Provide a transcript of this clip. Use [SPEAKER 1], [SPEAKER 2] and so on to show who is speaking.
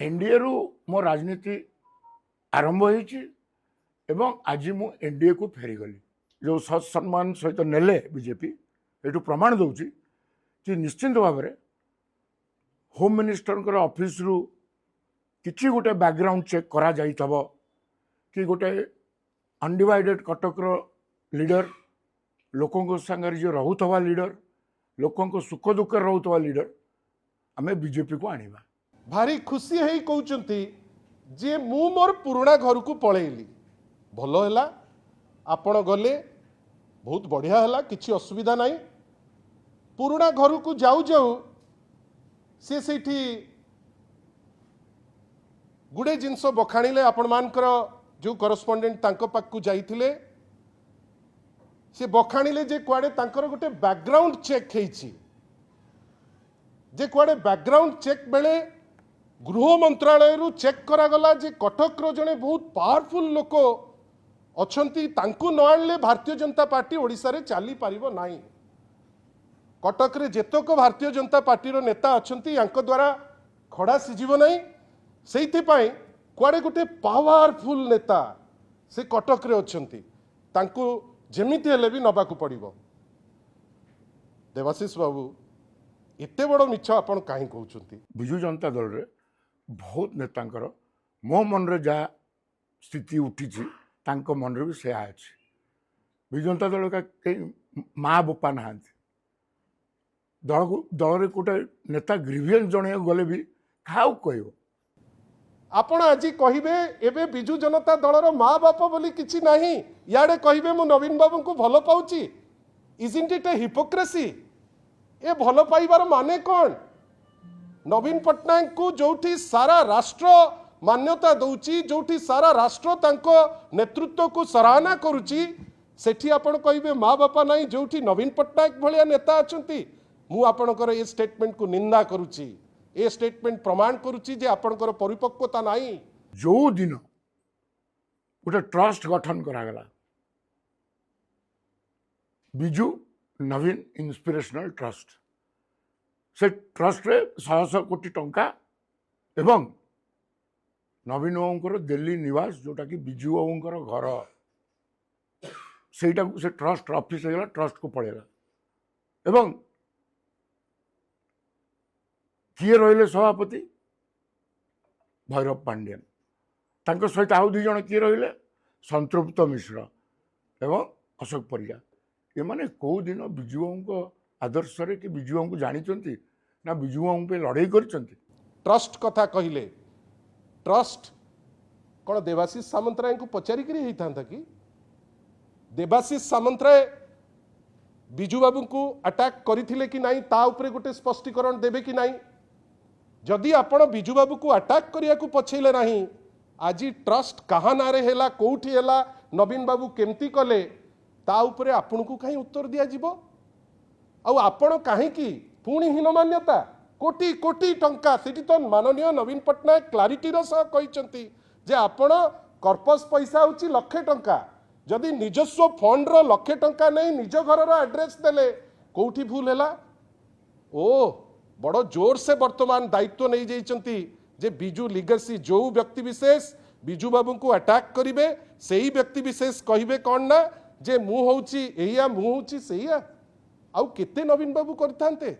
[SPEAKER 1] NDA रु मो राजनीति आरंभ होईची एवं आज मु एनडीए को फेरीगली जो सत्सम्मान सहित नेले बीजेपी ये प्रमाण दूची कि निश्चिंत भाव में होम मिनिस्टर ऑफिस रु किसी गोटे बैकग्राउंड चेक करा जाइथबो कि गोटे अनडिवाइडेड कटक लीडर लोकों संगे जो रोथवा लीडर लोकों सुख दुख रोथवा लीडर आम बीजेपी को आनिबा।
[SPEAKER 2] भारी खुशी है कहते जे मु मोर पुराना घर को पलैली भल है आपण गले बहुत बढ़िया है किसी असुविधा नहीं पुराना घर को जाऊ जाऊ सी सेठी गुड़े जिनस बखाणिले आपण मानकर जो करस्पॉन्डेंट तांको पाखु जाइथिले से बखाणिले जे कुआडे तांकर गोटे बैकग्राउंड चेक हेछि जे कुआडे बैकग्राउंड चेक बेले गृह मंत्रालय रु चेक करागला जे कटक रो जने बहुत पावरफुल लोक अछंती तांको न आनले भारतीय जनता पार्टी ओडिसा रे चाली पारिबो नाही। कटक रे जेतक भारतीय जनता पार्टी रो नेता अछंती यांको द्वारा खड़ा सिजिबो नाही सेइथि पई कुआडे गोटे पावरफुल नेता से कटक रे अछंती तांको जेमिति हेले भी नबाकू पड़िबो। देवाशीष बाबू एते बड़ मिछ आपण काहे कहउछंती?
[SPEAKER 1] बिजु जनता दल रे बहुत नेतांकर मो मन रे जा स्थिति उठी तांको मन रे भी से अछि। बिजु जनता दल का माँ बापा ना दल रे गोटे नेता ग्रीवियंस जणे गले भी खाऊ कहयो
[SPEAKER 2] आपण आज कहिबे एबे बिजु जनता दलर माँ बाप बोली किछि नाही याडे कहिबे मु नवीन बाबू को भलो पाउची। Isn't it a hypocrisy? ए भलो पाइबार माने कौन? नवीन पट्टनायक को जोठी सारा राष्ट्र मान्यता दौची जोठी सारा राष्ट्र तांको नेतृत्व को सराहना करुची सेठी आपण कहिबे माँ बापा नाही जोठी नवीन पट्टनायक भलिया नेता अछंती। मु आपणकर ए स्टेटमेंट को निंदा करुची ए स्टेटमेंट प्रमाण करुची जे आपणकर परिपक्वता नाही।
[SPEAKER 1] जो दिन गोटे ट्रस्ट गठन करागला बिजु नवीन इंस्पिरेशनल ट्रस्ट से ट्रस्ट रे 100 कोटी टंका एवं नवीन बाबूर दिल्ली निवास जोटा कि बिजु बाबूर घर सेटा से ट्रस्ट ऑफिस होगा ट्रस्ट को पड़ेगा एवं किए रहिले सभापति भैरव पांड्यन तांको सहित आउ दुई जन किए रहिले संतृप्त मिश्र एवं अशोक परिया ये माने कौ दिन बिजु बाबू आदर्श रे कि बिजु बाबू जानी ना बिजु बाबू पे लड़ाई करछंती।
[SPEAKER 2] ट्रस्ट कथा कहिले ट्रस्ट कौन देवाशीष सामंतराय को पचारिक होता कि देवाशीष सामंतराय बिजु बाबू को अटैक करथिले कि नहीं ता उपरे गोटे स्पष्टीकरण देबे कि नहीं? जदि आपण बिजु बाबू को अटैक करिया को पछैले नहीं आज ट्रस्ट कहा नारे हैला कोठी हैला नवीन बाबू केमती कले ता उपरे आपण को कहीं उत्तर दिया जिवो आउ आपण काहे की पुणी हीन मान्यता कोटी कोटी टंका सेठी तो माननीय नवीन पट्टनायक क्लारिटी रो सह कहिसंती जे आपण कर्पस पैसा होची लाख टंका जदि निजस्व फंड रो लाख टंका नहीं निज घर रो एड्रेस देले कोठी भूल हैला। ओ बड़ जोर से वर्तमान दायित्व नहीं जाइछंती जे बिजु लिगेसी जो व्यक्ति विशेष बिजु बाबू को अटैक करिवे सेही व्यक्ति विशेष कहिबे कौन ना जे मु होउची एया मु होउची सेया आउ केते नवीन बाबू करथांते।